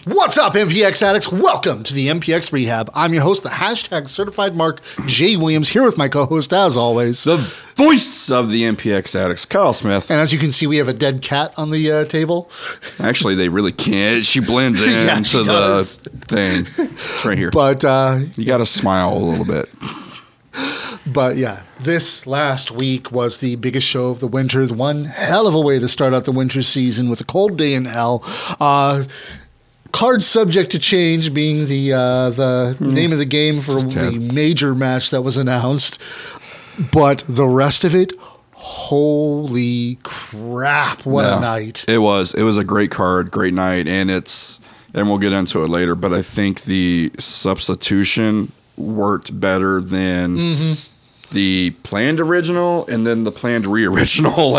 What's up, MPX addicts? Welcome to the MPX Rehab. I'm your host, the hashtag certified Mark J. Williams, here with my co-host, as always, the voice of the MPX addicts, Kyle Smith. And as you can see, we have a dead cat on the table. Actually, they really can't. She blends in Yeah, to the thing. It's right here. But you got to smile a little bit. But yeah, this last week was the biggest show of the winter. One hell of a way to start out the winter season with a cold day in hell. Card subject to change being the name of the game for the major match that was announced. But the rest of it, holy crap, what a night. It was a great card, great night, and we'll get into it later, but I think the substitution worked better than the planned original and then the planned re-original.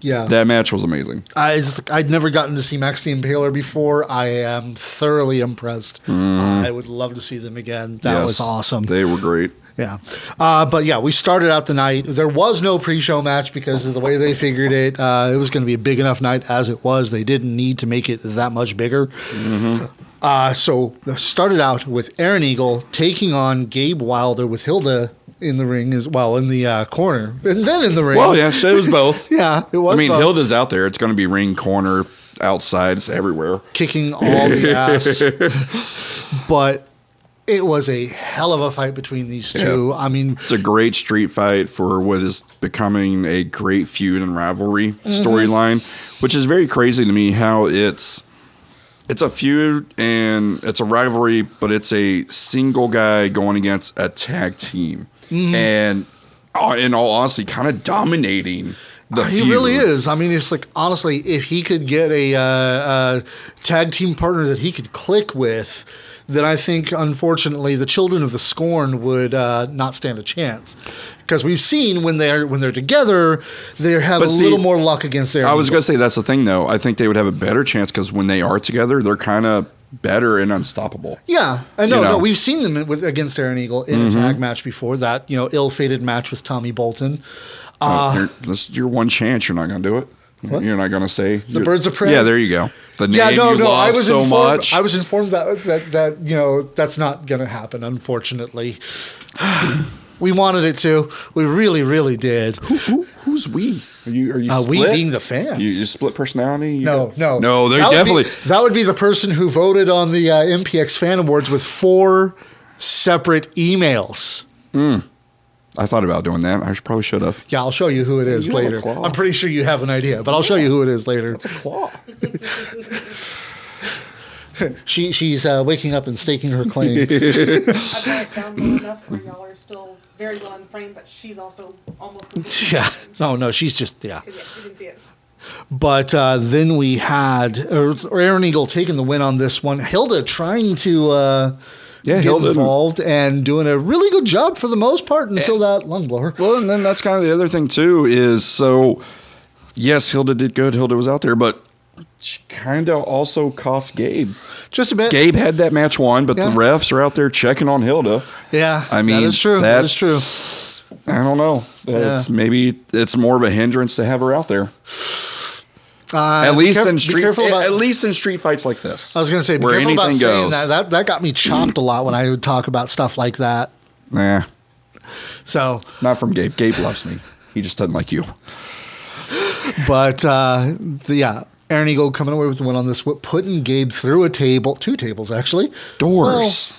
That match was amazing. I'd never gotten to see Max the Impaler before. I am thoroughly impressed. I would love to see them again. That was awesome. They were great. Yeah. But yeah, we started out the night. There was no pre-show match because of the way they figured it. It was going to be a big enough night as it was. They didn't need to make it that much bigger. So started out with Aaron Eagle taking on Gabe Wilder with Hilda in the ring as well, in the corner, and then in the ring. Well, yeah, it was both. Yeah, it was. I mean, both. Hilda's out there. It's going to be ring, corner, outside. It's everywhere. Kicking all the ass. But it was a hell of a fight between these two. Yeah. I mean, it's a great street fight for what is becoming a great feud and rivalry storyline, which is very crazy to me how it's a feud and it's a rivalry, but it's a single guy going against a tag team. And in all honesty, kind of dominating the feud. He really is. I mean, it's like, honestly, if he could get a tag team partner that he could click with, then I think, unfortunately, the Children of the Scorn would not stand a chance. Because we've seen when they're together, they have little more luck against their. I was going to say that's the thing, though. I think they would have a better chance because when they are together, they're kind of better and unstoppable. Yeah, I know. No, we've seen them against Aaron Eagle in a tag match before. That ill-fated match with Tommy Bolton. This is your one chance. You're not going to do it. What? You're not going to say the Birds of Prey. Yeah, there you go. The name you love so much. I was informed that that's not going to happen. Unfortunately, we wanted it to. We really, really did. Who's we? Are you split? We being the fans. You split personality? No. They definitely. That would be the person who voted on the MPX Fan Awards with 4 separate emails. I thought about doing that. I probably should have. Yeah, I'll show you who it is later. I'm pretty sure you have an idea, but I'll show you who it is later. That's a claw. She's waking up and staking her claim. I've got it down low enough where y'all are still very well in the frame, but she's also almost completely No, she's just, you can see it. But then we had Aaron Eagle taking the win on this one. Hilda trying to get involved and doing a really good job for the most part until that lung blower. Well, and then that's kind of the other thing, too, is yes, Hilda did good. Hilda was out there, but she kind of also cost Gabe. Just a bit. Gabe had that match won, but the refs are out there checking on Hilda. Yeah, I mean, that is true. That is true. I don't know. Maybe it's more of a hindrance to have her out there. At least in street fights like this. I was going to say, be careful about saying that. That got me chopped a lot when I would talk about stuff like that. Nah. So not from Gabe. Gabe loves me. He just doesn't like you. But Aaron Eagle coming away with the win on this, putting Gabe through a table, 2 tables actually. Doors.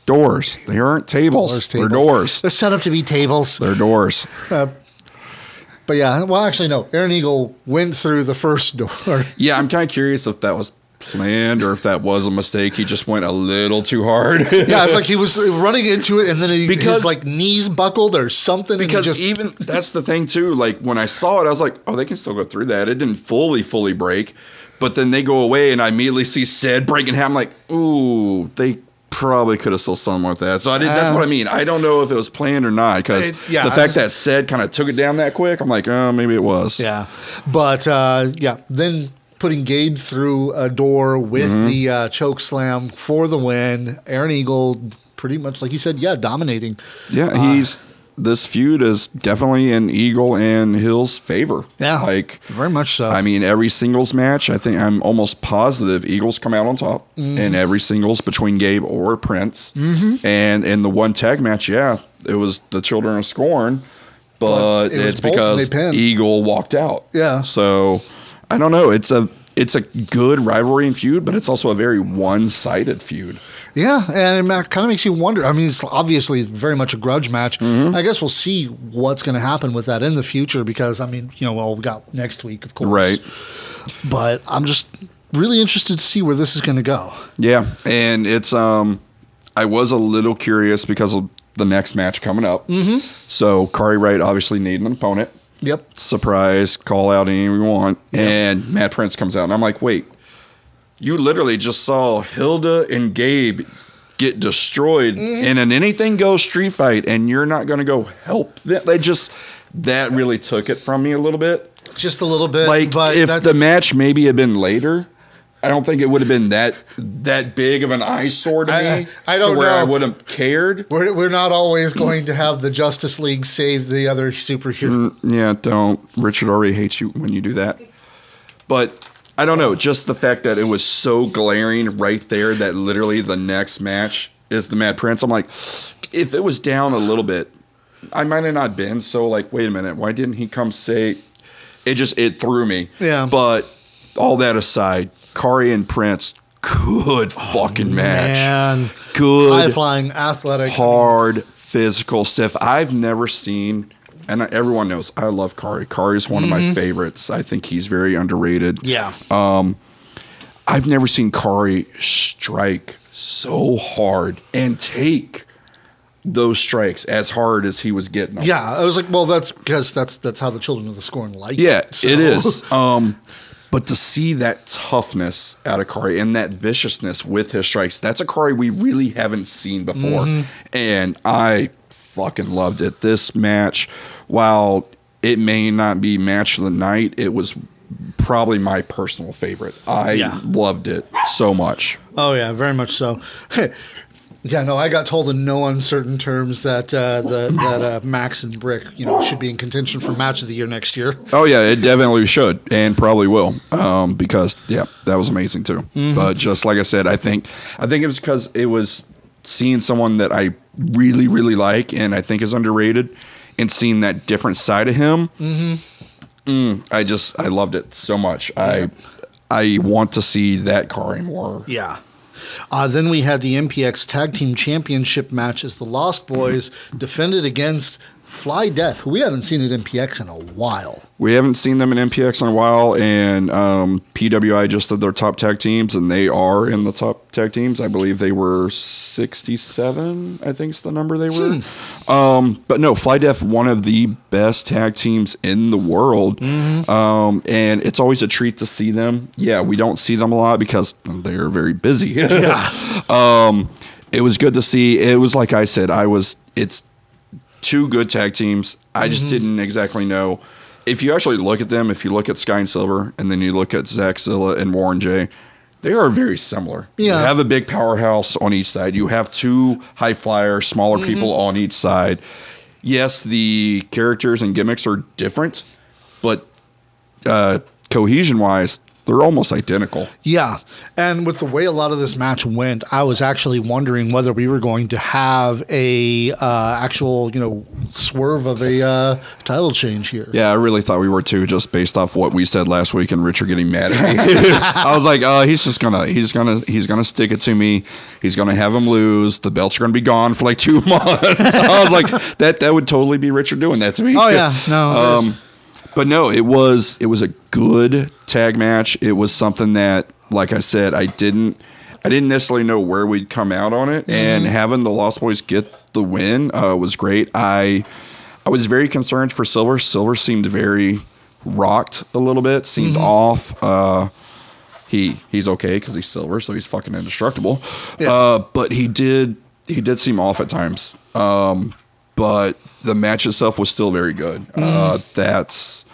They aren't tables. They're doors. They're set up to be tables. They're doors. But yeah, well, actually, no. Aaron Eagle went through the first door. Yeah, I'm kind of curious if that was planned or if that was a mistake. He just went a little too hard. Yeah, it's like he was running into it and then his knees buckled or something. Because even that's the thing too. Like when I saw it, I was like, oh, they can still go through that. It didn't fully break. But then they go away and I immediately see Sid breaking half. I'm like, ooh, they probably could have still someone with that. So that's what I mean. I don't know if it was planned or not because the fact that Sid kind of took it down that quick, I'm like, oh, maybe it was. Yeah. But then putting Gabe through a door with the choke slam for the win. Aaron Eagle, pretty much like you said, dominating. Yeah, this feud is definitely in Eagle and Hill's favor. Yeah, like very much so. I mean, every singles match, I think I'm almost positive Eagles come out on top, and every singles between Gabe or Prince, and in the one tag match, yeah, it was the Children of Scorn, but it's because Eagle walked out. Yeah, so I don't know. It's a good rivalry and feud, but it's also a very one-sided feud. Yeah, and it kind of makes you wonder. I mean, it's obviously very much a grudge match. I guess we'll see what's going to happen with that in the future because, I mean, we got next week, of course. Right. But I'm just really interested to see where this is going to go. Yeah, and it's I was a little curious because of the next match coming up. So Kari Wright obviously needed an opponent. Yep. Surprise, call out anyone you want. Yep. And Matt Prince comes out. And I'm like, wait, you literally just saw Hilda and Gabe get destroyed in an anything goes street fight, and you're not going to go help them. That really took it from me a little bit. Just a little bit. Like, but if the match maybe had been later, I don't think it would have been that big of an eyesore to me. I don't know. I would have cared. We're not always going to have the Justice League save the other superhero. Yeah, don't. Richard already hates you when you do that. But I don't know. Just the fact that it was so glaring right there that literally the next match is the Mad Prince. I'm like, if it was down a little bit, I might have not been so like, wait a minute, why didn't he come say? It threw me. Yeah. But all that aside, Kari and Prince, good fucking match. Man. Good. High-flying, athletic. Hard, physical stuff. I've never seen, and everyone knows, I love Kari. Kari is one of my favorites. I think he's very underrated. Yeah. I've never seen Kari strike so hard and take those strikes as hard as he was getting them. Yeah, I was like, well, that's because that's how the Children of the Scorn like it. Yeah, so. It is. But to see that toughness out of Kari and that viciousness with his strikes, that's a Kari we really haven't seen before. And I fucking loved it. This match, while it may not be match of the night, it was probably my personal favorite. I loved it so much. Oh, yeah, very much so. Yeah, no, I got told in no uncertain terms that Max and Brick, should be in contention for match of the year next year. Oh yeah, it definitely should, and probably will, because that was amazing too. But just like I said, I think it was because it was seeing someone that I really really like and I think is underrated, and seeing that different side of him. I loved it so much. I want to see that Kari more. Yeah. Then we had the MPX Tag Team Championship match as the Lost Boys defended against Fly Death, who we haven't seen at MPX in a while. We haven't seen them in MPX in a while, and PWI just did their top tag teams, and they are in the top tag teams. I believe they were 67, I think is the number they were. But no, Fly Death, one of the best tag teams in the world, and it's always a treat to see them. Yeah, we don't see them a lot because they're very busy. It was good to see. It was like I said, it's two good tag teams. I just didn't exactly know. If you actually look at them, if you look at Sky and Silver, and then you look at Zach Zilla and Warren J, they are very similar. Yeah. You have a big powerhouse on each side. You have two high flyer, smaller people on each side. Yes, the characters and gimmicks are different, but cohesion-wise, they're almost identical. Yeah, and with the way a lot of this match went, I was actually wondering whether we were going to have a actual, swerve of a title change here. Yeah, I really thought we were too, just based off what we said last week and Richard getting mad at me. I was like, he's gonna stick it to me. He's gonna have him lose. The belts are gonna be gone for like 2 months. I was like, that would totally be Richard doing that to me. Oh yeah, no. But no, it was a good tag match. It was something that, like I said, I didn't necessarily know where we'd come out on it, and having the Lost Boys get the win was great. I was very concerned for Silver. Silver seemed very rocked a little bit, seemed off. He's okay because he's Silver, so he's fucking indestructible. Yeah. But he did seem off at times. But the match itself was still very good. That's,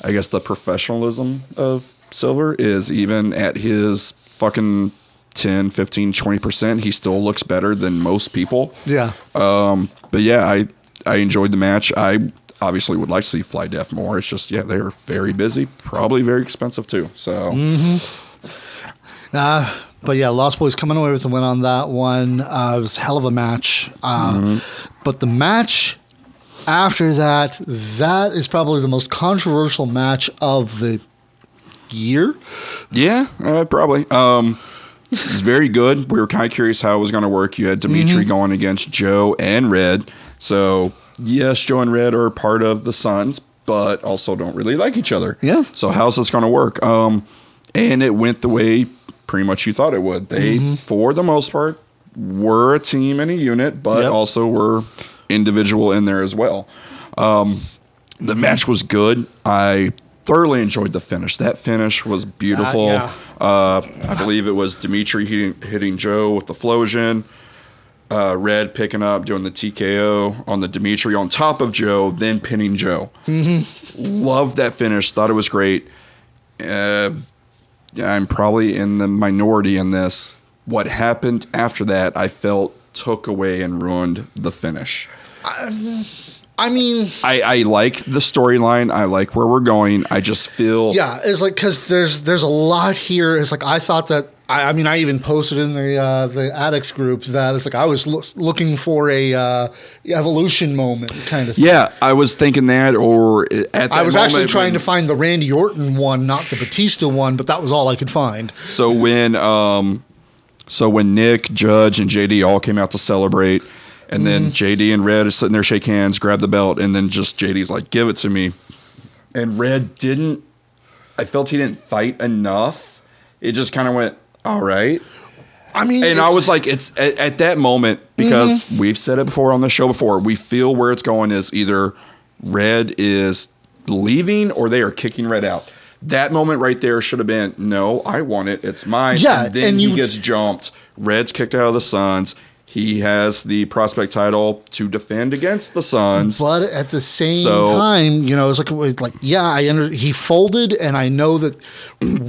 I guess, the professionalism of Silver is even at his fucking 10, 15, 20%, he still looks better than most people. Yeah. But yeah, I enjoyed the match. I obviously would like to see Fly Death more. It's just, yeah, they're very busy, probably very expensive too. So, but yeah, Lost Boys coming away with the win on that one. It was a hell of a match. But the match after that is probably the most controversial match of the year. Yeah, probably. It's very good. We were kind of curious how it was going to work. You had Dimitri going against Joe and Red. So, yes, Joe and Red are part of the Suns, but also don't really like each other. Yeah. So, how's this going to work? And it went the way pretty much you thought it would. They, for the most part, were a team and a unit, but also were individual in there as well. The match was good. I thoroughly enjoyed the finish. That finish was beautiful. I believe it was Dimitri hitting Joe with the Flosion. Red picking up, doing the TKO on the Dimitri on top of Joe, then pinning Joe. Loved that finish. Thought it was great. I'm probably in the minority in this. What happened after that, I felt took away and ruined the finish. I mean, I like the storyline. I like where we're going. I just feel it's like because there's a lot here. It's like I thought that. I mean, I even posted in the addicts group that it's like I was looking for a evolution moment kind of thing. Yeah, I was thinking that, or at that I was moment actually trying to find the Randy Orton one, not the Batista one, but that was all I could find. So when Nick, Judge, and JD all came out to celebrate. And then JD and Red are sitting there, shake hands, grab the belt, and then just JD's like, give it to me. And Red I felt he didn't fight enough. It just kind of went, all right. I mean, and I was like, it's at that moment, because we've said it before on the show before, we feel where it's going is either Red is leaving or they are kicking Red out. That moment right there should have been, no, I want it. It's mine. Yeah, and then he gets jumped. Red's kicked out of the Suns. He has the prospect title to defend against the Suns. But at the same time, it's like he folded, and I know that,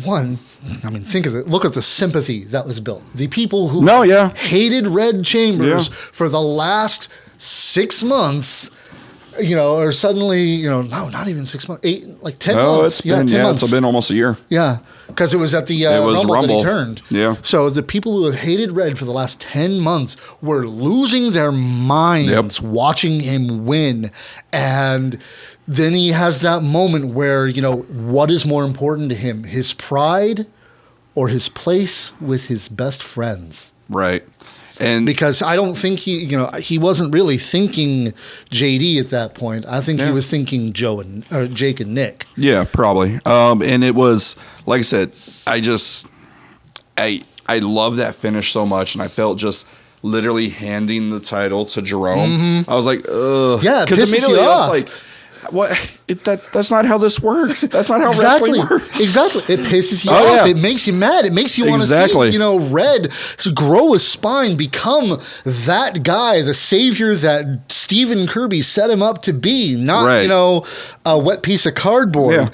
one, I mean, think of it. Look at the sympathy that was built. The people who hated Red Chambers for the last 6 months, are suddenly, no, not even 6 months, 10 months. It's been almost a year. Yeah, because it was at the Rumble that he turned. Yeah. So the people who have hated Red for the last 10 months were losing their minds watching him win. And then he has that moment where, what is more important to him, his pride or his place with his best friends? Right. And because I don't think he wasn't really thinking JD at that point. I think he was thinking Jake and Nick. Yeah, probably. And it was, like I said, I love that finish so much, and I felt just literally handing the title to Jerome. I was like, ugh. Yeah, because immediately I was like, what? That's not how this works. That's not how wrestling works. Exactly. It pisses you off. It makes you mad. It makes you want to see, Red grow a spine, become that guy, the savior that Stephen Kirby set him up to be, not, a wet piece of cardboard. Yeah.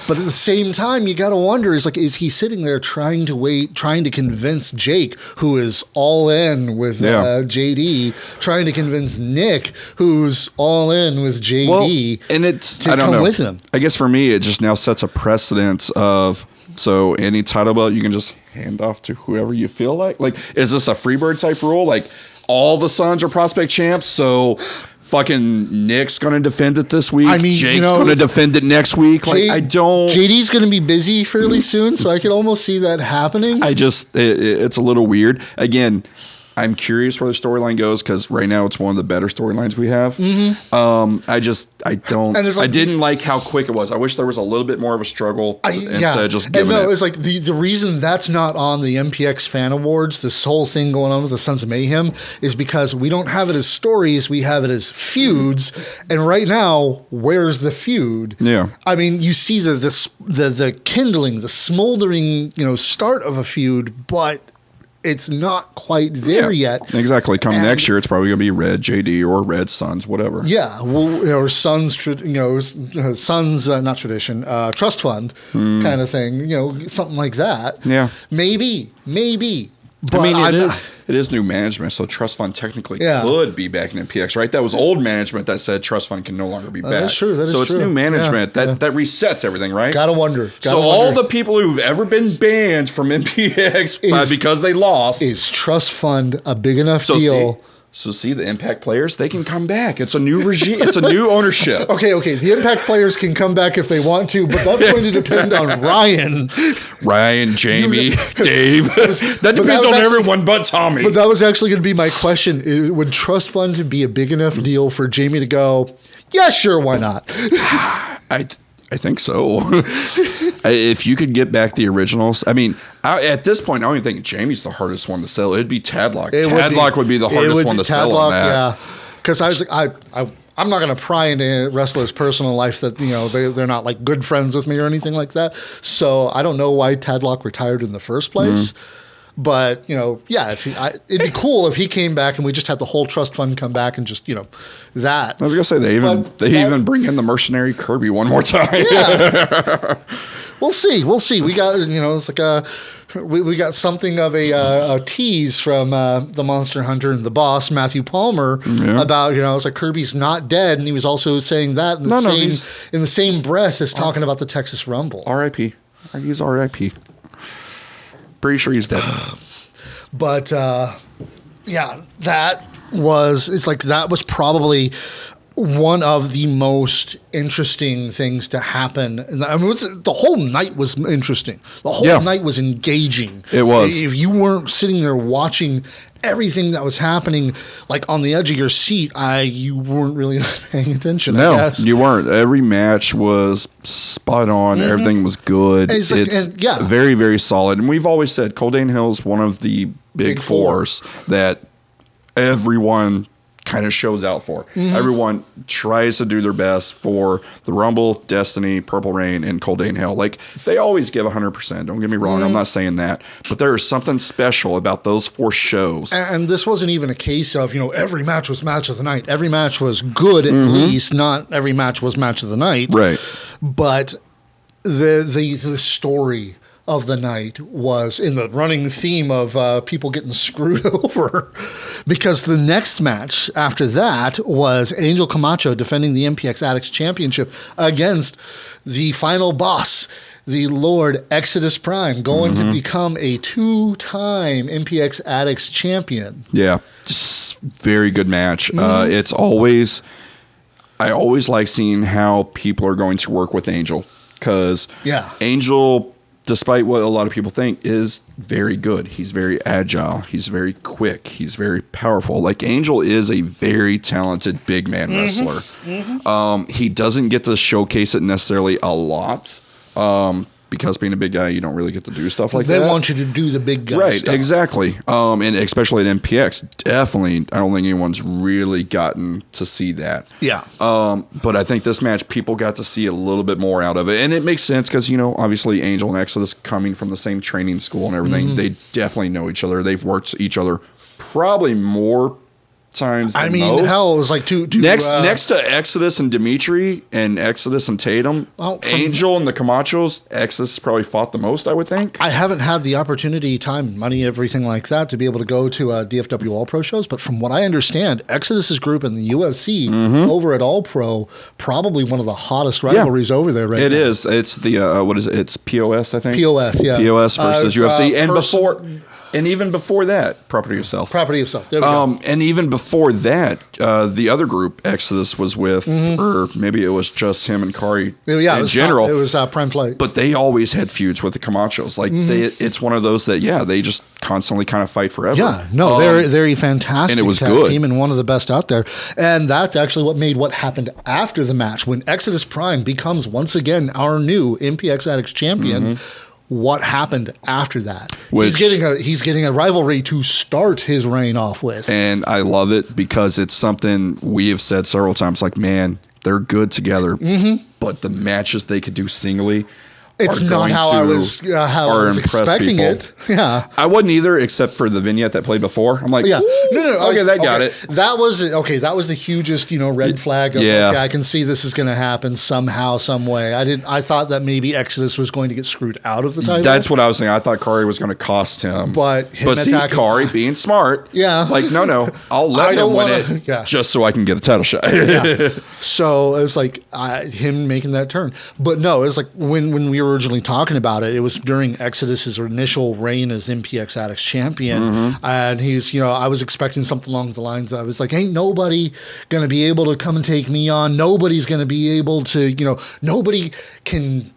But at the same time, you got to wonder, is he sitting there trying to convince Jake, who is all in with JD, trying to convince Nick, who's all in with JD, to come with him? I guess for me, it just now sets a precedence of, so any title belt you can just hand off to whoever you feel like? Like, is this a Freebird type rule? Like, all the Suns are prospect champs, so fucking Nick's going to defend it this week. Jake's going to defend it next week. JD's going to be busy fairly soon, so I could almost see that happening. It's a little weird. Again, I'm curious where the storyline goes, because right now it's one of the better storylines we have. I didn't like how quick it was. I wish there was a little bit more of a struggle instead of just giving it. It's like the reason that's not on the MPX Fan Awards, this whole thing going on with the Sons of Mayhem, is because we don't have it as stories, we have it as feuds. And right now, where's the feud? Yeah. I mean, you see the kindling, the smoldering, start of a feud, but it's not quite there yet. Exactly. Next year, it's probably going to be Red JD or Red Suns, whatever. Yeah, or Suns, Suns, not tradition, trust fund kind of thing. Something like that. Yeah. Maybe. But I mean, it is new management, so trust fund technically could be back in MPX, right? That was old management that said trust fund can no longer be back. That's true. That is so it's true. new management that resets everything, right? Gotta wonder. All the people who've ever been banned from MPX because they lost, is trust fund a big enough deal? See, the Impact players, they can come back. It's a new regime. It's a new ownership. Okay. The Impact players can come back if they want to, but that's going to depend on Ryan, Jamie, Dave. That depends on everyone but Tommy. But that was actually going to be my question. Would trust fund be a big enough deal for Jamie to go, yeah, sure, why not? I think so. If you could get back the originals, I mean, at this point, I don't even think Jamie's the hardest one to sell. It'd be Tadlock. Tadlock would be the hardest one to sell on that. Yeah, because I was I'm not going to pry into wrestlers' personal life that they're not like good friends with me or anything like that. So I don't know why Tadlock retired in the first place. But, it'd be cool if he came back and we just had the whole trust fund come back and just, that. I was going to say, they even bring in the mercenary Kirby one more time. Yeah. We'll see. We got, it's like we got something of a tease from the Monster Hunter and the boss, Matthew Palmer, about, it's like Kirby's not dead. And he was also saying that in the same breath as talking about the Texas Rumble. R.I.P. He's R.I.P. Pretty sure he's dead. But that was probably one of the most interesting things to happen. I mean, the whole night was interesting. The whole night was engaging. It was. If you weren't sitting there watching everything that was happening, like on the edge of your seat, you weren't really paying attention. No, I guess. You weren't. Every match was spot on. Everything was good. It's very, very solid. And we've always said Coldane Hill is one of the big fours that everyone kind of shows out for. Everyone tries to do their best for the Rumble, Destiny, Purple Rain, and Coldane Hill. Like, they always give 100%. Don't get me wrong. I'm not saying that. But there is something special about those 4 shows. And this wasn't even a case of, every match was match of the night. Every match was good at least. Not every match was match of the night. Right. But the story of the night was in the running theme of people getting screwed over, because the next match after that was Angel Camacho defending the MPX Addicts Championship against the final boss, the Lord Exodus Prime, going to become a 2-time MPX Addicts champion. Yeah, just very good match. I always like seeing how people are going to work with Angel, because Angel, despite what a lot of people think, is very good. He's very agile. He's very quick. He's very powerful. Like, Angel is a very talented big man wrestler. He doesn't get to showcase it necessarily a lot. Because being a big guy, you don't really get to do stuff like that. They want you to do the big guy stuff. Right, exactly. And especially at MPX, definitely, I don't think anyone's really gotten to see that. Yeah. But I think this match, people got to see a little bit more out of it. And it makes sense because, obviously Angel and Exodus coming from the same training school and everything, they definitely know each other. They've worked each other probably more times than most. Hell, it was like two next to Exodus and Dimitri and Exodus and Tatum, Angel and the Camachos, Exodus probably fought the most, I would think. I haven't had the opportunity, time, money, everything like that to be able to go to DFW All Pro shows, but from what I understand, Exodus's group in the UFC over at All Pro, probably one of the hottest rivalries over there right now. It is. It's the what is it? It's POS, I think. POS, yeah. POS versus UFC, and even before that, Property of Self. Property of Self. There we go. And even before that, the other group Exodus was with, or maybe it was just him and Kari in general. It was Prime Flight. But they always had feuds with the Camachos. Like, it's one of those that, they just constantly kind of fight forever. Yeah, no, they're a fantastic and it was tag good. team and one of the best out there. And that's actually what made what happened after the match. When Exodus Prime becomes once again our new MPX Addicts champion, what happened after that? He's getting a rivalry to start his reign off with. And I love it because it's something we have said several times, like, man, they're good together. But the matches they could do singly, It's are not going how to I was impress expecting people. it. Yeah. I wasn't either, except for the vignette that played before. I'm like, Yeah. "Ooh, No. okay, that got it. That was okay. That was the hugest, red flag. Of, Yeah. Okay, I can see this is going to happen somehow, some way. I thought that maybe Exodus was going to get screwed out of the title. That's what I was saying. I thought Kari was going to cost him. But see, Kari being smart. Yeah. Like, no. I'll let him win it just so I can get a title shot. Yeah. So it's like him making that turn. But no, it's like when we were originally talking about it, it was during Exodus's initial reign as MPX Addicts champion. And he's, I was expecting something along the lines of, it's like, ain't nobody going to be able to come and take me on. Nobody's going to be able to, nobody can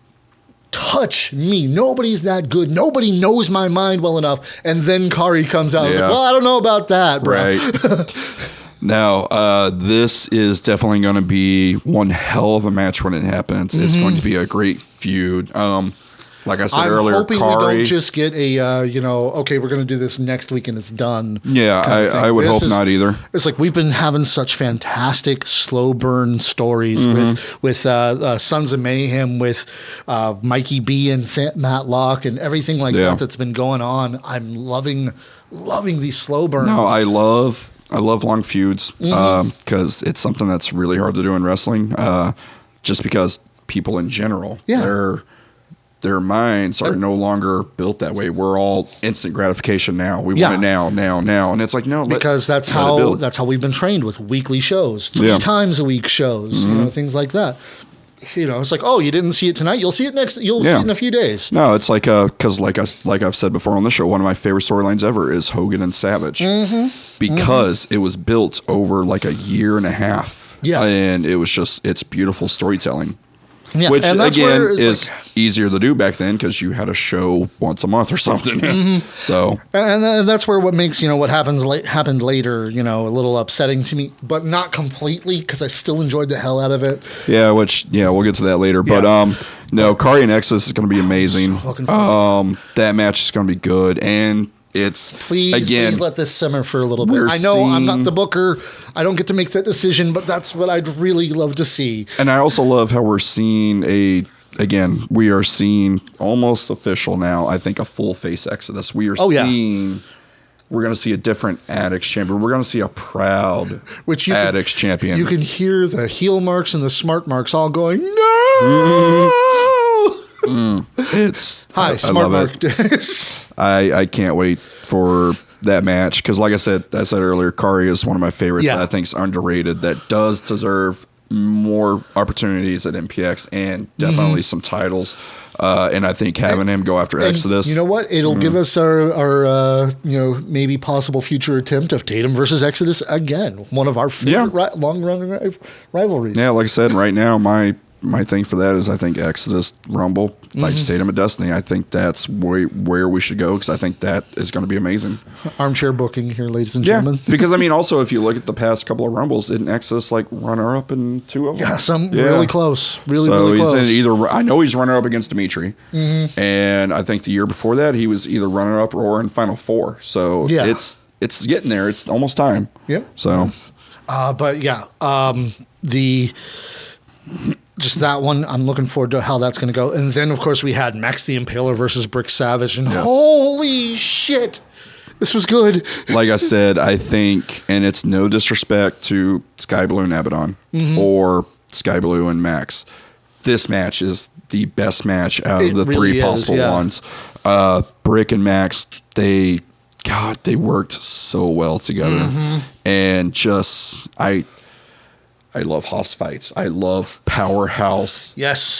touch me. Nobody's that good. Nobody knows my mind well enough. And then Kari comes out. I was like, well, I don't know about that, bro. Right. Now, this is definitely going to be one hell of a match when it happens. It's going to be a great feud. Like I said earlier, I'm hoping Kari, we don't just get a, okay, we're going to do this next week and it's done. Yeah, I would hope not either. It's like we've been having such fantastic slow burn stories with Sons of Mayhem, with Mikey B and Matt Locke and everything like that's been going on. I'm loving these slow burns. No, I love long feuds because it's something that's really hard to do in wrestling. Just because people in general, their minds are no longer built that way. We're all instant gratification now. We want it now, and it's like no, because that's how we've been trained with weekly shows, 3 times a week shows, things like that. It's like, oh, you didn't see it tonight. You'll see it next. You'll see it in a few days. No, it's like because like I've said before on the show, one of my favorite storylines ever is Hogan and Savage, because it was built over like a year and a half. Yeah, and it's beautiful storytelling. Yeah, which again is easier to do back then because you had a show once a month or something. So, and that's where what makes what happened later, a little upsetting to me, but not completely because I still enjoyed the hell out of it. Yeah, we'll get to that later. But no, Kari and Exodus is going to be amazing. That match is going to be good, and please let this simmer for a little bit. I know I'm not the booker. I don't get to make that decision, but that's what I'd really love to see. And I also love how we're seeing we are seeing almost official now, I think, a full face Exodus. We are seeing we're going to see a different Addicts champion. We're going to see a proud Addicts champion. You can hear the heel marks and the smart marks all going, no! It's hi, smart mark. I can't wait for that match because, like I said earlier, Kari is one of my favorites. That I think is underrated. That does deserve more opportunities at MPX and definitely some titles. And I think having him go after Exodus. You know what? It'll give us our maybe possible future attempt of Tatum versus Exodus again. One of our favorite long-running rivalries. Yeah, like I said, right now my thing for that is I think Exodus Rumble fights Tatum of Destiny. I think that's where we should go because I think that is going to be amazing. Armchair booking here, ladies and gentlemen. Because also if you look at the past couple of Rumbles, didn't Exodus runner up in 2 of them? Yeah, really close. Really close. So he's I know he's runner up against Dimitri, and I think the year before that he was either runner up or in Final Four. So it's getting there. It's almost time. Yep. So, just that one, I'm looking forward to how that's going to go. And then, of course, we had Max the Impaler versus Brick Savage. And holy shit, this was good. Like I said, I think, and it's no disrespect to Sky Blue and Abaddon or Sky Blue and Max, this match is the best match out of the really 3 possible ones. Brick and Max, they worked so well together. And just, I love house fights. I love powerhouse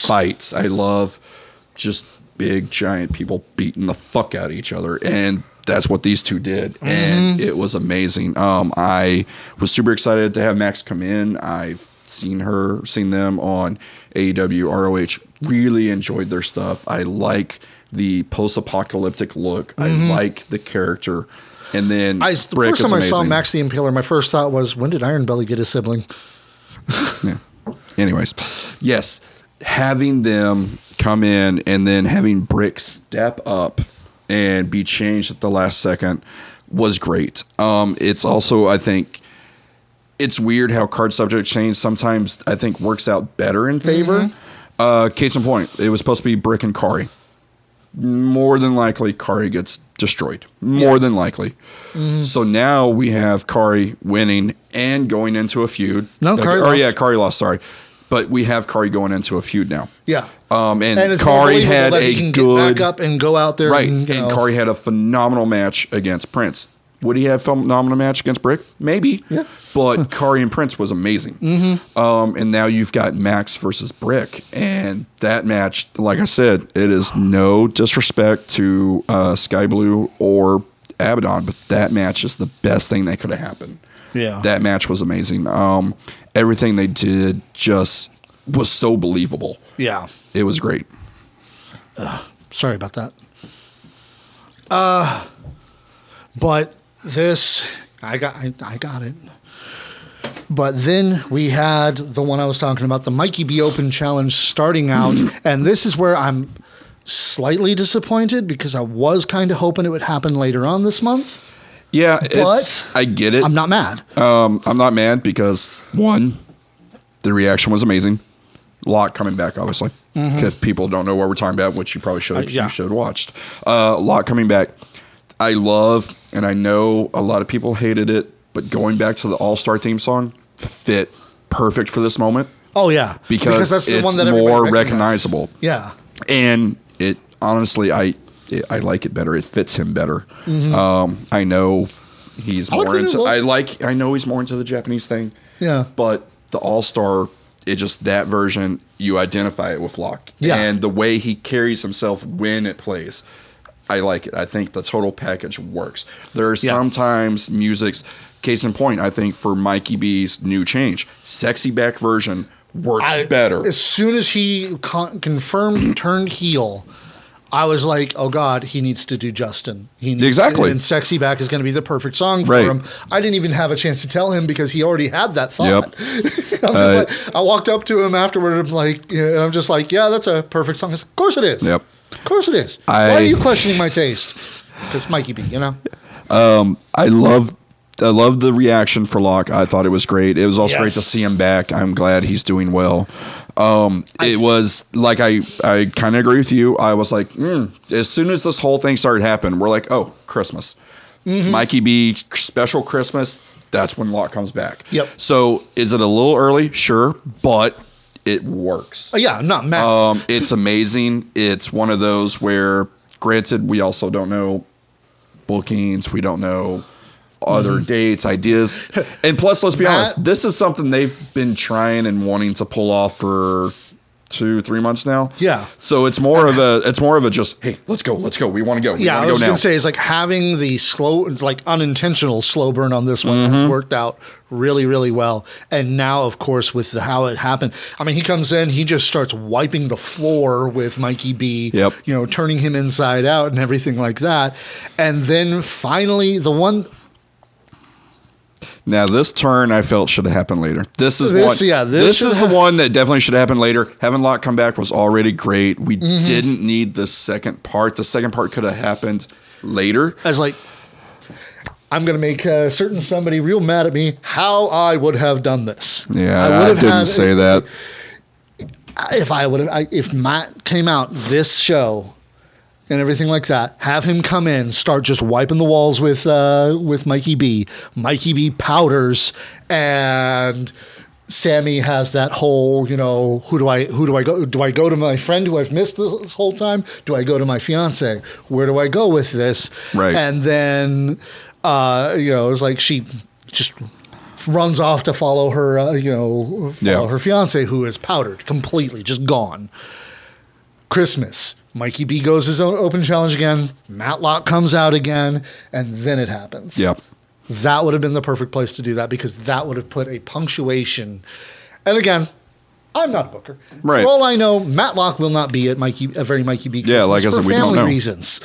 fights. I love just big, giant people beating the fuck out of each other. And that's what these two did. And it was amazing. I was super excited to have Max come in. I've seen them on AEW, ROH. Really enjoyed their stuff. I like the post-apocalyptic look. I like the character. And then the first time I saw Max the Impaler, my first thought was, when did Iron Belly get a sibling? Yeah. Anyways, yes, having them come in and then having Brick step up and be changed at the last second was great. It's also, I think, it's weird how card subject change sometimes I think works out better in favor. Case in point, it was supposed to be Brick and Kari. More than likely, Kari gets destroyed. More than likely. Mm-hmm. So now we have Kari winning and going into a feud. No, Kari lost. Yeah, Kari lost, sorry. But we have Kari going into a feud now. Yeah. And Kari had a good... Get back up and go out there. Right, and Kari had a phenomenal match against Prince. Would he have a phenomenal match against Brick? Maybe. Yeah. But Kari and Prince was amazing. Mm-hmm. And now you've got Max versus Brick. And that match, like I said, it is no disrespect to Sky Blue or Abaddon, but that match is the best thing that could have happened. Yeah. That match was amazing. Everything they did just was so believable. Yeah. It was great. Sorry about that. But this, I got it. But then we had the one I was talking about, the Mikey B Open Challenge starting out. And this is where I'm slightly disappointed because I was kind of hoping it would happen later on this month. Yeah, I get it. I'm not mad. I'm not mad because, one, the reaction was amazing. Locke coming back, obviously, because people don't know what we're talking about, which you probably should. You should have watched. Locke coming back. I love, and I know a lot of people hated it, but going back to the All-Star theme song fit perfect for this moment. Oh, yeah. Because that's the one that more recognizable. Yeah. And it, honestly, I like it better. It fits him better. Mm-hmm. I know he's more into. I know he's more into the Japanese thing. Yeah. But the All-Star, it just that version, you identify it with Locke. Yeah. And the way he carries himself when it plays, I like it. I think the total package works. There are sometimes music's case in point. I think for Mikey B's new change, sexy back version works better. As soon as he confirmed turned heel, I was like, oh God, he needs to do Justin. Exactly. And Sexy Back is going to be the perfect song for him. I didn't even have a chance to tell him because he already had that thought. Yep. I walked up to him afterward and I'm just like, yeah, that's a perfect song. I said, of course it is. Yep. Of course it is. Why are you questioning my taste? Because Mikey B, I love the reaction for Locke. I thought it was great. It was also great to see him back. I'm glad he's doing well. It was like I kind of agree with you. I was like, as soon as this whole thing started happening, we're like, oh, Christmas. Mm-hmm. Mikey B, special Christmas. That's when Locke comes back. Yep. So is it a little early? Sure, but it works. Yeah, I'm not mad. It's amazing. It's one of those where, granted, we also don't know bookings. We don't know other dates, ideas. And plus, let's be honest, this is something they've been trying and wanting to pull off for 2-3 months now. Yeah. So it's more of a just, hey, let's go. We want to go. Yeah, I was going to say, it's like having the unintentional slow burn on this one has worked out really, really well. And now, of course, with how it happened, I mean, he comes in, he just starts wiping the floor with Mikey B, turning him inside out and everything like that. And then finally, the one... Now, this turn I felt should have happened later. This is the one that definitely should have happened later. Having Locke come back was already great. We didn't need the second part. The second part could have happened later. I was like, I'm going to make a certain somebody real mad at me how I would have done this. Yeah, I didn't say that. If Matt came out this show and everything like that, have him come in, start just wiping the walls with Mikey B. Mikey B powders, and Sammy has that whole, who do I go? Do I go to my friend who I've missed this whole time? Do I go to my fiance? Where do I go with this? Right. And then, it's like she just runs off to follow her, her fiance, who is powdered completely, just gone. Christmas. Mikey B goes his own open challenge again. Matlock comes out again, and then it happens. Yep. That would have been the perfect place to do that because that would have put a punctuation. And again, I'm not a booker. Right. For all I know, Matlock will not be at a very Mikey B. Yeah, like I said, we don't know. For family reasons.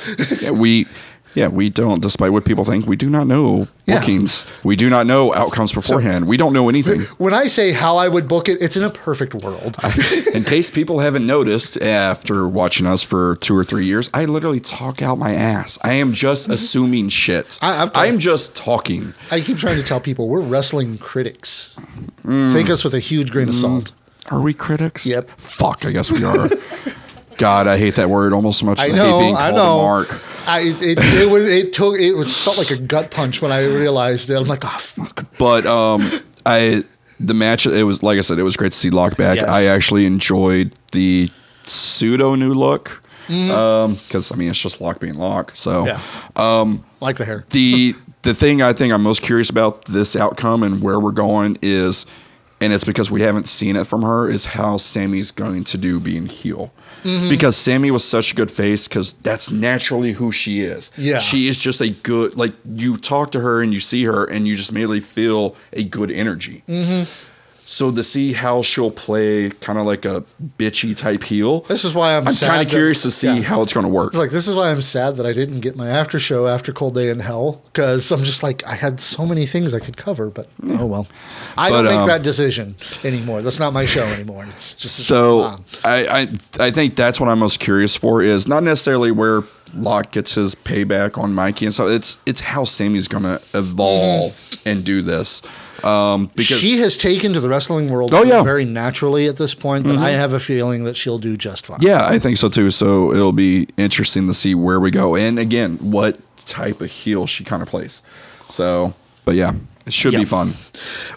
We don't, despite what people think, we do not know bookings. We do not know outcomes beforehand. We don't know anything. When I say how I would book it, it's in a perfect world. In case people haven't noticed, after watching us for 2 or 3 years, I literally talk out my ass. I am just assuming shit. I'm just talking. I keep trying to tell people we're wrestling critics. Take us with a huge grain of salt. Are we critics? Yep. Fuck, I guess we are. God, I hate that word almost as much as I hate being called a mark. It felt like a gut punch when I realized it. I'm like, oh fuck. But the match, it was, like I said, it was great to see Locke back. Yes. I actually enjoyed the pseudo new look. Because I mean, it's just Locke being Locke. So like the hair. The thing I think I'm most curious about this outcome and where we're going is, and it's because we haven't seen it from her, is how Sammy's going to do being heel. Because Sammy was such a good face, because that's naturally who she is. Yeah. She is just a good, like, you talk to her and you see her and you just immediately feel a good energy. So to see how she'll play kind of like a bitchy type heel, this is why I'm sad. kind of curious to see how it's going to work. It's like, this is why I'm sad that I didn't get my after show after Cold Day in Hell, because I'm just like, I had so many things I could cover, but oh well. I don't make that decision anymore. That's not my show anymore. It's just so I think that's what I'm most curious for, is not necessarily where Locke gets his payback on Mikey and stuff. It's how Sammy's going to evolve and do this. Because she has taken to the wrestling world very naturally at this point, that I have a feeling that she'll do just fine. Yeah, I think so too. So it'll be interesting to see where we go, and again, what type of heel she kind of plays. So, but yeah, it should be fun.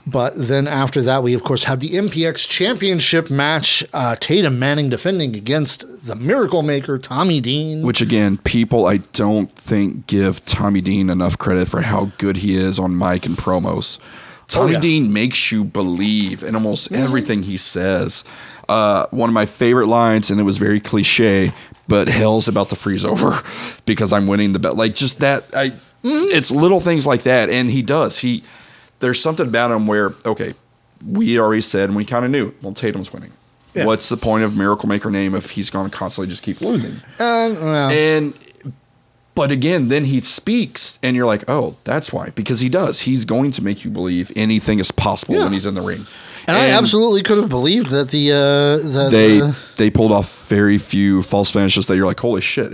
But then after that, we of course have the MPX Championship match. Tatum Manning defending against the Miracle Maker, Tommy Dean. Which again, people I don't think give Tommy Dean enough credit for how good he is on mic and promos. Tommy Dean makes you believe in almost everything he says. One of my favorite lines, and it was very cliche, but hell's about to freeze over because I'm winning the bet. Like, just that, it's little things like that, and he does. There's something about him where, okay, we already said, and we kind of knew, well, Tatum's winning. Yeah. What's the point of Miracle Maker name if he's going to constantly just keep losing? But again, then he speaks, and you're like, oh, that's why. Because he does. He's going to make you believe anything is possible when he's in the ring. And I absolutely could have believed that they pulled off very few false finishes that you're like, holy shit,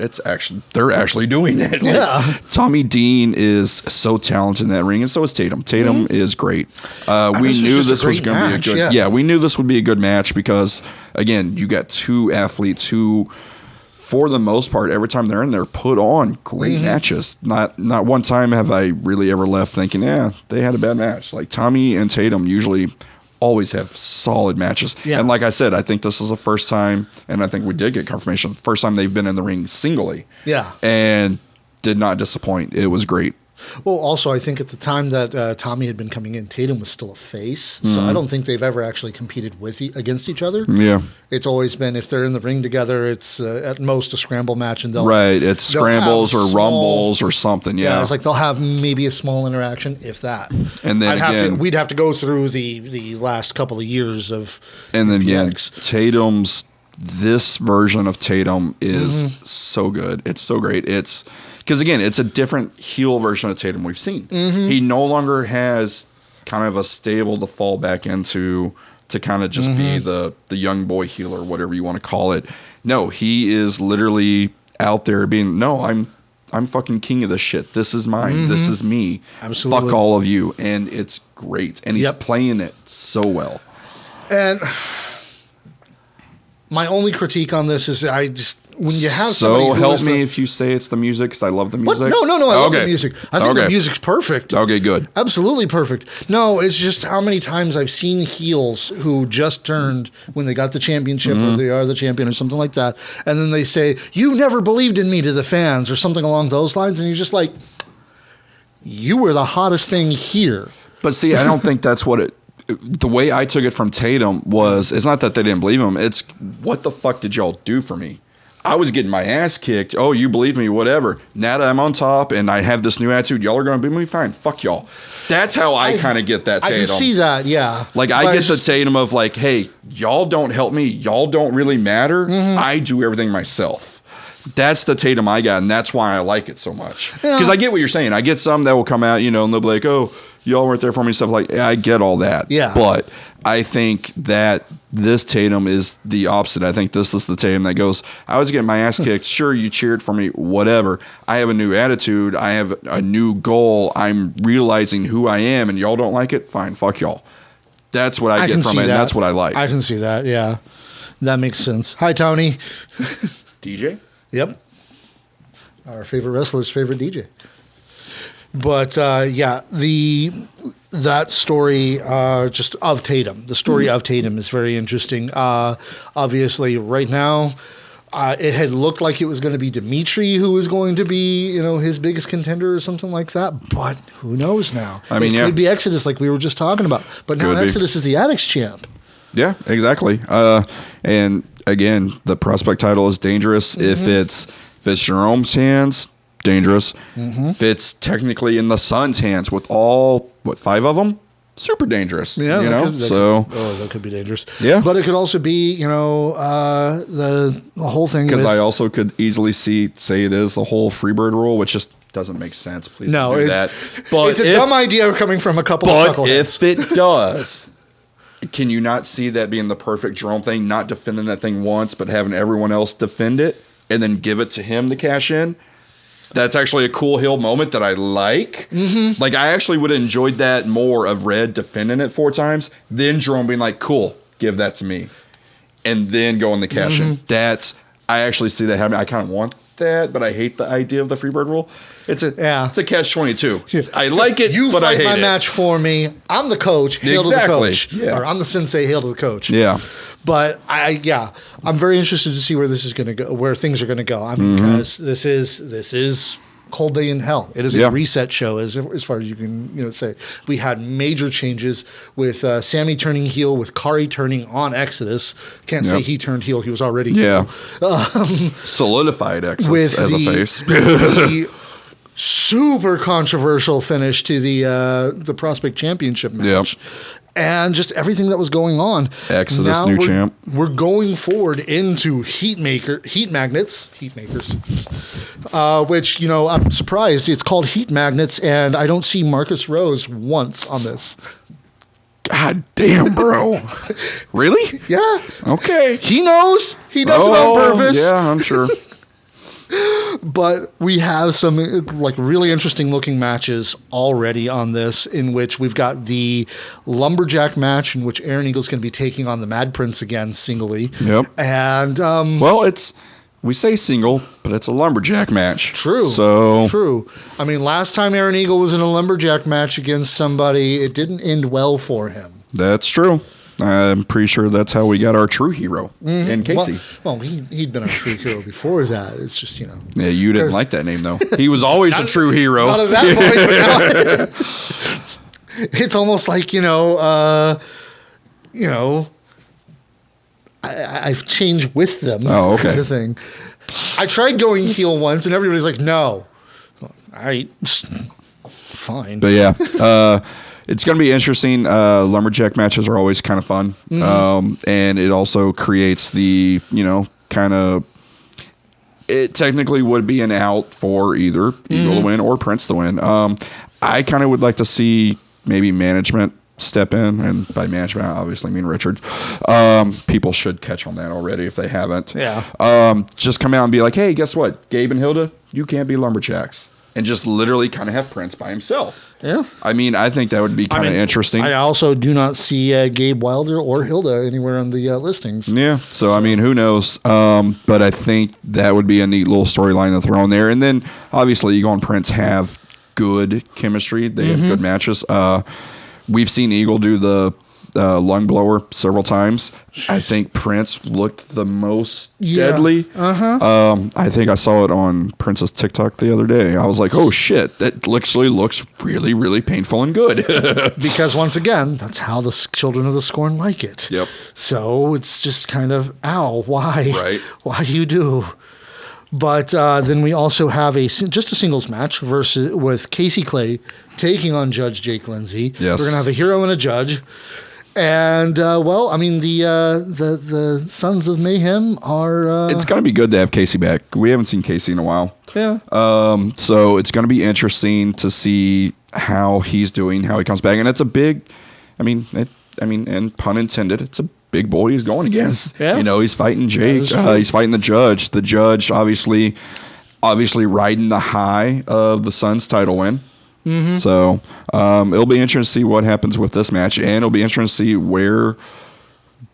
they're actually doing it. Like, Tommy Dean is so talented in that ring, and so is Tatum. Tatum is great. We knew this was going to be a good we knew this would be a good match because, again, you got two athletes who, for the most part, every time they're in there, put on great matches. Not one time have I really ever left thinking, they had a bad match. Like, Tommy and Tatum usually always have solid matches. Yeah. And like I said, I think this is the first time, and I think we did get confirmation, first time they've been in the ring singly. Yeah. And did not disappoint. It was great. Well, also, I think at the time that Tommy had been coming in, Tatum was still a face, so I don't think they've ever actually competed against each other. Yeah. It's always been, if they're in the ring together, it's at most a scramble match, and it's scrambles or rumbles or something. Yeah, it's like they'll have maybe a small interaction, if that. And then we'd have to go through the last couple of years of. And then this version of Tatum is so good. It's so great. It's because, again, it's a different heel version of Tatum we've seen. He no longer has kind of a stable to fall back into to kind of just be the young boy heel or whatever you want to call it. No, he is literally out there being, I'm fucking king of this shit. This is mine. This is me. Absolutely. Fuck all of you. And it's great. And he's playing it so well. And my only critique on this is when you have somebody help me if you say it's the music, because I love the music. What? No, I love the music. I think the music's perfect. Okay, good. Absolutely perfect. No, it's just how many times I've seen heels who just turned when they got the championship or they are the champion or something like that, and then they say, "You never believed in me" to the fans or something along those lines, and you're just like, you were the hottest thing here. But see, I don't think that's what the way I took it from Tatum was, it's not that they didn't believe him. It's, what the fuck did y'all do for me? I was getting my ass kicked. Oh, you believe me, whatever. Now that I'm on top and I have this new attitude, y'all are going to beat me? Fine. Fuck y'all. That's how I kind of get that Tatum. I can see that, yeah. Like, I get the Tatum of like, hey, y'all don't help me. Y'all don't really matter. I do everything myself. That's the Tatum I got, and that's why I like it so much. Because I get what you're saying. I get some that will come out, and they'll be like, oh, y'all weren't there for me, stuff like, I get all that. Yeah. But I think that this Tatum is the opposite. I think this is the Tatum that goes, I was getting my ass kicked. Sure, you cheered for me, whatever. I have a new attitude. I have a new goal. I'm realizing who I am, and y'all don't like it? Fine, fuck y'all. That's what I get can from see it, and that. that's what I like. I can see that. Yeah, that makes sense. Hi, Tony. DJ? Yep. Our favorite wrestler's favorite DJ. But yeah, that story just of Tatum. The story of Tatum is very interesting. Obviously, right now, it had looked like it was going to be Dimitri who was going to be, his biggest contender or something like that. But who knows now? I mean, it could be Exodus, like we were just talking about. But now Exodus is the Addicts champ. Yeah, exactly. And again, the prospect title is dangerous if it's Jerome's hands. Dangerous. If it's technically in the Suns' hands with all 5 of them, super dangerous. Yeah, that could be dangerous. Yeah, but it could also be the whole thing. Because I also could easily say it is the whole Freebird rule, which just doesn't make sense. Please don't do that. But it's a dumb idea coming from a couple of knuckleheads. But if it does. Can you not see that being the perfect Jerome thing? Not defending that thing once, but having everyone else defend it and then give it to him to cash in. That's actually a cool heel moment that I like. Like, I actually would have enjoyed that more of Red defending it 4 times, then Jerome being like, cool, give that to me. And then going the cash in. I actually see that happening. I kind of want that, but I hate the idea of the Freebird rule. It's a catch-22. I like it, but I hate it. You fight my match for me. I'm the coach. Hail to the coach. Yeah. Or I'm the sensei. Hail to the coach. Yeah. But I'm very interested to see where this is going to go, where things are going to go. I mean, because this is Cold Day in Hell. It is a reset show, as far as you can say. We had major changes with Sammy turning heel, with Kari turning on Exodus. Can't say he turned heel; he was already heel. Solidified Exodus as a face. The super controversial finish to the Prospect Championship match. And just everything that was going on. Exodus, now new champ. We're going forward into heat makers, which, I'm surprised. It's called Heat Magnets, and I don't see Marcus Rose once on this. God damn, bro. Really? Yeah. Okay. He knows. He does it on purpose. Yeah, I'm sure. But we have some really interesting looking matches already on this, in which we've got the Lumberjack match in which Aaron Eagle's going to be taking on the Mad Prince again singly. Yep. And we say single, but it's a Lumberjack match. True. True. I mean, last time Aaron Eagle was in a Lumberjack match against somebody, it didn't end well for him. That's true. I'm pretty sure that's how we got our true hero in Casey. Well, he'd been our true hero before that. It's just, Yeah, you didn't like that name, though. He was always a true hero. Not at that point, but now it's almost like, I've changed with them. Oh, okay. Kind of thing. I tried going heel once, and everybody's like, no. All right. Fine. But yeah. It's going to be interesting. Lumberjack matches are always kind of fun. And it also creates the, it technically would be an out for either Eagle to win or Prince to win. I kind of would like to see maybe management step in, and by management, I obviously mean Richard. People should catch on that already if they haven't. Yeah. Just come out and be like, hey, guess what? Gabe and Hilda, you can't be Lumberjacks. And just literally kind of have Prince by himself. Yeah. I mean, I think that would be kind of interesting. I also do not see Gabe Wilder or Hilda anywhere on the listings. Yeah. So, I mean, who knows? But I think that would be a neat little storyline to throw in there. And then, obviously, Eagle and Prince have good chemistry. They have good matches. We've seen Eagle do the lung blower several times. I think Prince looked the most deadly. I think I saw it on Prince's TikTok the other day. I was like, oh shit, that literally looks really, really painful and good. Because once again, that's how the children of the Scorn like it. Yep. So it's just kind of, ow, why? Right. Why do you do? But then we also have just a singles match with Casey Clay taking on Judge Jake Lindsay. Yes. We're going to have a hero and a judge. And, the Sons of Mayhem are... it's going to be good to have Casey back. We haven't seen Casey in a while. Yeah. So it's going to be interesting to see how he's doing, how he comes back. And it's a big... and pun intended, it's a big boy he's going against. Yeah. He's fighting Jake. He's fighting the judge. The judge, obviously riding the high of the Suns title win. Mm-hmm. So it'll be interesting to see what happens with this match, and it'll be interesting to see where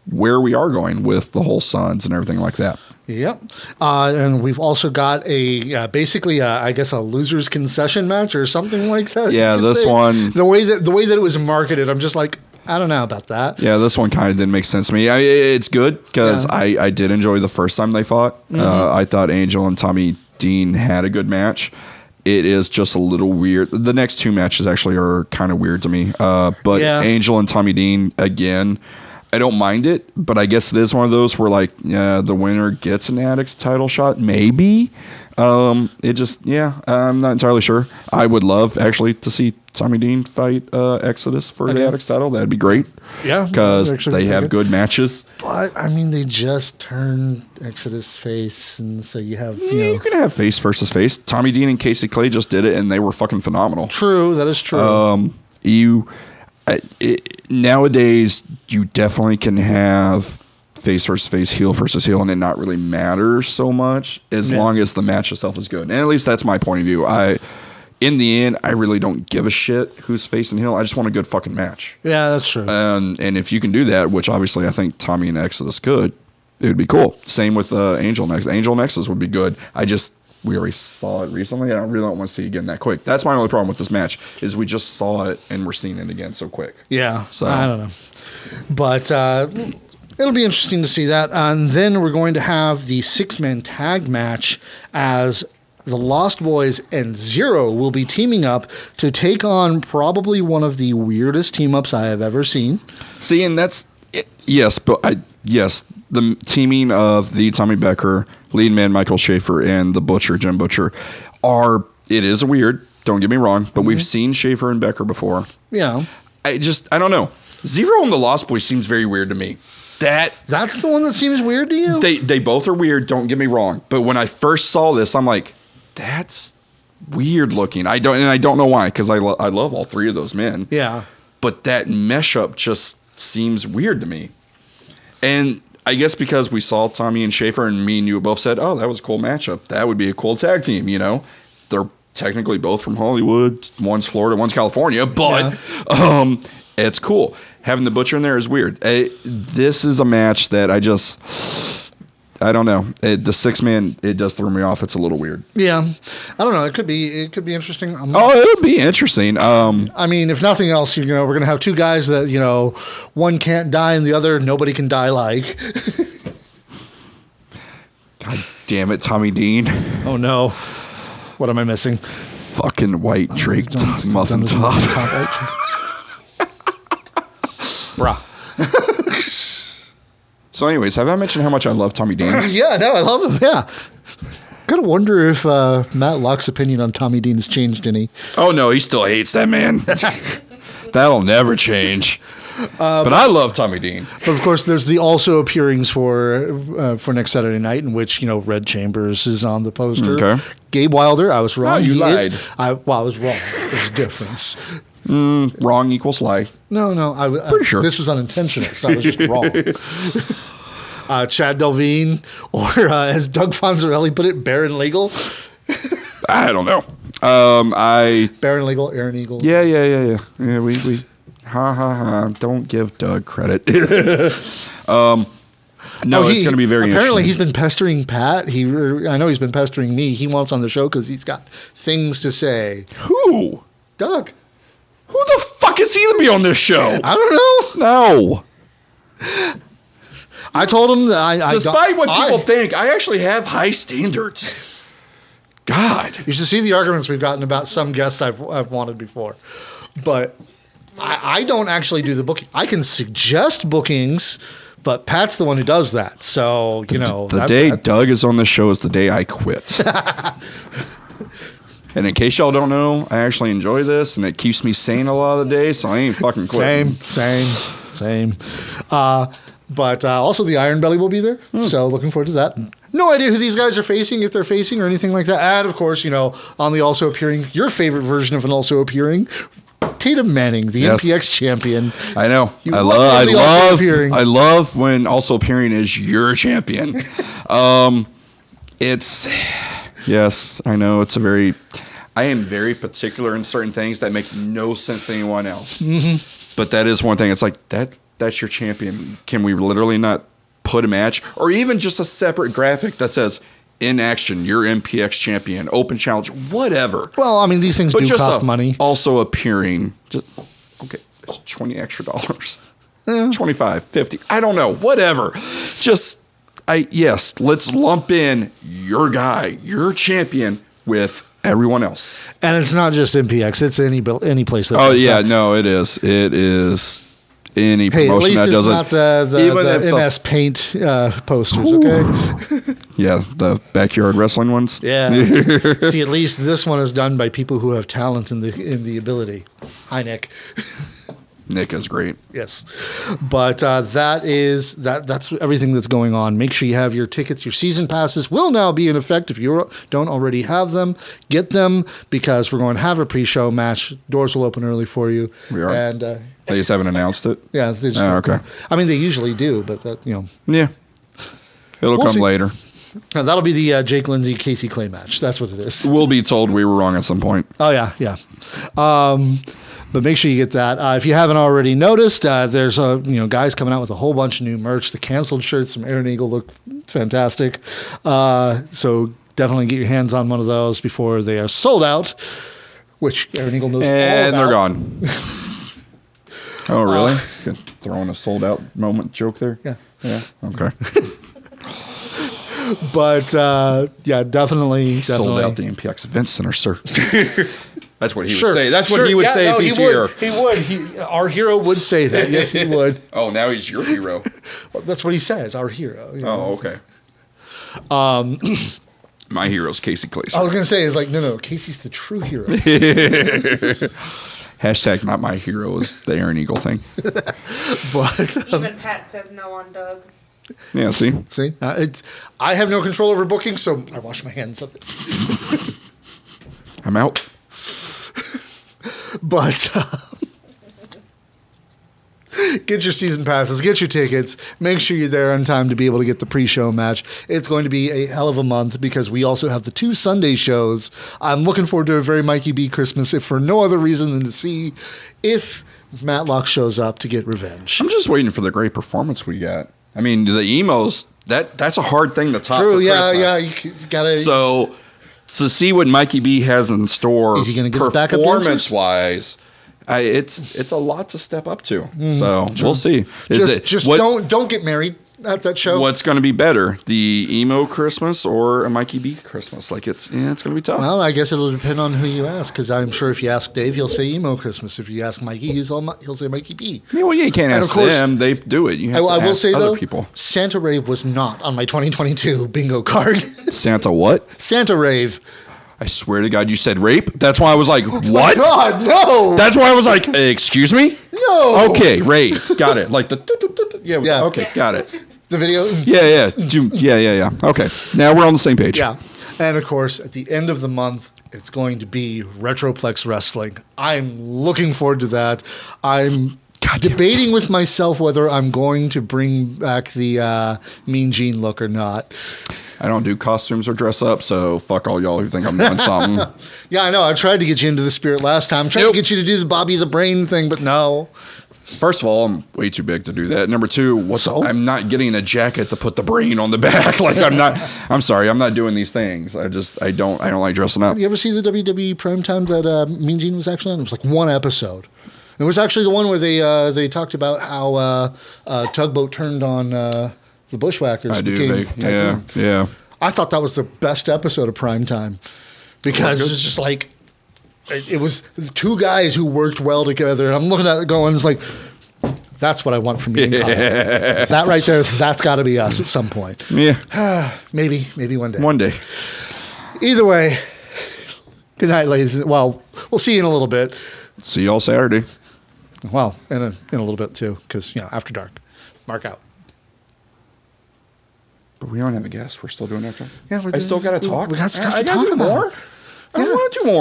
we are going with the whole Suns and everything like that. Yep. And we've also got basically I guess a loser's concession match or something like that. Yeah, this one. The way that it was marketed, I'm just like, I don't know about that. Yeah, this one kind of didn't make sense to me. It's good because I did enjoy the first time they fought. Mm-hmm. I thought Angel and Tommy Dean had a good match. It is just a little weird. The next two matches actually are kind of weird to me. But Angel and Tommy Dean, again, I don't mind it, but I guess it is one of those where, like, the winner gets an Addicts title shot, maybe. I'm not entirely sure. I would love, actually, to see Tommy Dean fight Exodus for the Addicts title. That'd be great. Yeah. Because they have good matches. But, I mean, they just turned Exodus face, and so you have, you can have face versus face. Tommy Dean and Casey Clay just did it, and they were fucking phenomenal. True, that is true. Nowadays, you definitely can have face versus face, heel versus heel, and it not really matter so much as long as the match itself is good. And at least that's my point of view. In the end, I really don't give a shit who's face and heel. I just want a good fucking match. Yeah, that's true. And if you can do that, which obviously I think Tommy and Exodus could, it would be cool. Same with Angel Nexus. Angel Nexus would be good. We already saw it recently, and I really don't want to see it again that quick. That's my only problem with this match, is we just saw it, and we're seeing it again so quick. Yeah, so I don't know. But it'll be interesting to see that. And then we're going to have the six-man tag match as the Lost Boys and Zero will be teaming up to take on probably one of the weirdest team-ups I have ever seen. See, and that's... Yes, the teaming of the Tommy Becker, lead man Michael Schaefer, and the Butcher, Jim Butcher, it is weird, don't get me wrong, but we've seen Schaefer and Becker before. Yeah. I don't know. Zero and the Lost Boys seems very weird to me. That's the one that seems weird to you? They both are weird, don't get me wrong, but when I first saw this, I'm like, that's weird looking. I don't know why, because I love all three of those men. Yeah. But that mesh up just seems weird to me. And I guess because we saw Tommy and Schaefer, and me and you both said, oh, that was a cool matchup. That would be a cool tag team, They're technically both from Hollywood. One's Florida, one's California. But it's cool. Having the Butcher in there is weird. This is a match that I don't know. The six-man, it does throw me off. It's a little weird. Yeah. I don't know. It could be interesting. It would be interesting. I mean, if nothing else, we're going to have two guys that, one can't die and the other nobody can die like. God damn it, Tommy Dean. Oh, no. What am I missing? Fucking white draped muffin top. Bruh. So anyways, have I mentioned how much I love Tommy Dean? Yeah, no, I love him, yeah. Gotta wonder if Matt Locke's opinion on Tommy Dean has changed any. Oh, no, he still hates that man. That'll never change. But I love Tommy Dean. But of course, there's the also appearings for next Saturday night, in which Red Chambers is on the poster. Okay. Gabe Wilder, I was wrong. Oh, you lied. I was wrong. There's a difference. Wrong equals lie. No, pretty sure this was unintentional, so I was just wrong. Chad Delvine, or as Doug Fonzarelli put it, Baron Legal. I don't know. Baron Legal, Aaron Eagle. Yeah. We ha. Don't give Doug credit. No, it's going to be very apparently interesting. He's been pestering Pat. I know he's been pestering me. He wants on the show because he's got things to say. Who? Doug. Who the fuck is he to be on this show? I don't know. No. I told him that Despite what people think, I actually have high standards. God. You should see the arguments we've gotten about some guests I've wanted before. But I don't actually do the booking. I can suggest bookings, but Pat's the one who does that. So, The day Doug is on the show is the day I quit. And in case y'all don't know, I actually enjoy this, and it keeps me sane a lot of the day, so I ain't fucking quitting. Same. But also the Iron Belly will be there, so looking forward to that. No idea who these guys are facing, if they're facing or anything like that. And, of course, on the also appearing, your favorite version of an also appearing, Tatum Manning, the MPX champion. I know. I love when also appearing is your champion. Yes, I know it's a very... I am very particular in certain things that make no sense to anyone else. Mm-hmm. But that is one thing. It's like, that's your champion. Can we literally not put a match? Or even just a separate graphic that says, in action, you're MPX champion, open challenge, whatever. Well, I mean, these things do cost money. Also appearing, okay, it's $20 extra. Yeah. 25, 50, I don't know, whatever. Let's lump in your guy, your champion with everyone else. And it's not just MPX, it's any place that it is. It is any promotion that does it. At least it's not the MS Paint posters, okay? Yeah, the backyard wrestling ones. Yeah. See, at least this one is done by people who have talent in the ability. Hi, Nick. Nick is great. Yes. But that's everything that's going on. Make sure you have your tickets. Your season passes will now be in effect. If you don't already have them, get them, because we're going to have a pre-show match. Doors will open early for you. We are. And they just haven't announced it? Yeah. They just okay. I mean, they usually do, but Yeah. We'll come later. Now, that'll be the Jake Lindsay, Casey Clay match. That's what it is. We'll be told we were wrong at some point. Oh, yeah. But make sure you get that. If you haven't already noticed, there's guys coming out with a whole bunch of new merch. The canceled shirts from Aaron Eagle look fantastic. So definitely get your hands on one of those before they are sold out, which Aaron Eagle knows all about. And they're gone. Oh, really? Throwing a sold out moment joke there? Yeah. Yeah. Okay. But definitely sold out the MPX Event Center, sir. That's what he would say. That's what he would say if he's here. He would. Our hero would say that. Yes, he would. Oh, now he's your hero. Well, that's what he says. Our hero. Oh, okay. My hero's Casey Clay. I was going to say, it's like, no, Casey's the true hero. Hashtag not my hero is the Aaron Eagle thing. But even Pat says no on Doug. Yeah, see? I have no control over booking, so I wash my hands of it. I'm out. But get your season passes, get your tickets, make sure you're there on time to be able to get the pre-show match. It's going to be a hell of a month because we also have the 2 Sunday shows. I'm looking forward to a very Mikey B Christmas, if for no other reason than to see if Matlock shows up to get revenge. I'm just waiting for the great performance we got. I mean, the emos, that's a hard thing to top. True, for yeah, Christmas. You gotta. So to see what Mikey B has in store, is he going to get back up performance-wise? It's a lot to step up to. So we'll see. Don't get married at that show. What's going to be better, the emo Christmas or a Mikey B Christmas? It's going to be tough. Well, I guess it'll depend on who you ask, because I'm sure if you ask Dave, he'll say emo Christmas. If you ask Mikey, he'll say Mikey B. Yeah, well, you can't ask them. They do it. You have to I will ask say other though, people. Santa Rave was not on my 2022 bingo card. Santa what? Santa Rave. I swear to God, you said rape. That's why I was like, what? Oh God, no. That's why I was like, excuse me? No. Okay, rave. Got it. Like the yeah. Okay, got it. The video. Yeah. Okay, now we're on the same page. Yeah, and of course, at the end of the month, it's going to be Retroplex Wrestling. I'm looking forward to that. I'm debating with myself whether I'm going to bring back the Mean Gene look or not. I don't do costumes or dress up, so fuck all y'all who think I'm doing something. Yeah, I know. I tried to get you into the spirit last time. Tried to get you to do the Bobby the Brain thing, but no. First of all, I'm way too big to do that. Number two, I'm not getting a jacket to put the brain on the back. I'm sorry, I'm not doing these things. I don't like dressing up. You ever see the WWE primetime that Mean Gene was actually on? It was like one episode. It was actually the one where they talked about how Tugboat turned on the Bushwhackers. I do. Yeah. I thought that was the best episode of Primetime because it's just like it was the 2 guys who worked well together. I'm looking at it going, it's like, that's what I want from you. That right there, that's got to be us at some point. Yeah. Maybe one day. One day. Either way, good night, ladies. Well, we'll see you in a little bit. See y'all Saturday. Well, in a little bit too, because after dark. Mark out. But we don't have a guest. We're still doing that. Yeah, I still got to talk. We got stuff to I talk do about. More. I want to do more.